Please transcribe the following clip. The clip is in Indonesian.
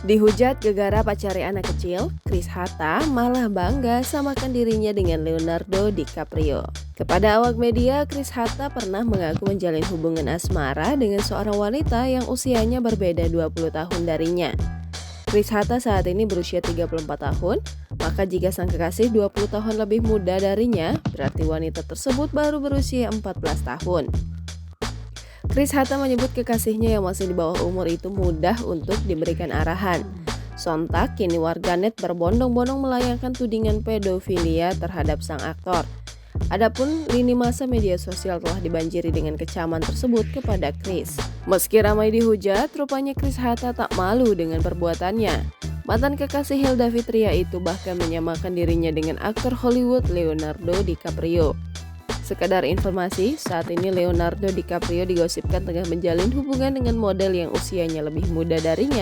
Dihujat gegara pacari anak kecil, Chris Hatta malah bangga samakan dirinya dengan Leonardo DiCaprio. Kepada awak media, Chris Hatta pernah mengaku menjalin hubungan asmara dengan seorang wanita yang usianya berbeda 20 tahun darinya. Chris Hatta saat ini berusia 34 tahun, maka jika sang kekasih 20 tahun lebih muda darinya, berarti wanita tersebut baru berusia 14 tahun. Chris Hatta menyebut kekasihnya yang masih di bawah umur itu mudah untuk diberikan arahan. Sontak, kini warganet berbondong-bondong melayangkan tudingan pedofilia terhadap sang aktor. Adapun lini masa media sosial telah dibanjiri dengan kecaman tersebut kepada Chris. Meski ramai dihujat, rupanya Chris Hatta tak malu dengan perbuatannya. Mantan kekasih Hilda Fitria itu bahkan menyamakan dirinya dengan aktor Hollywood Leonardo DiCaprio. Sekadar informasi, saat ini Leonardo DiCaprio digosipkan tengah menjalin hubungan dengan model yang usianya lebih muda darinya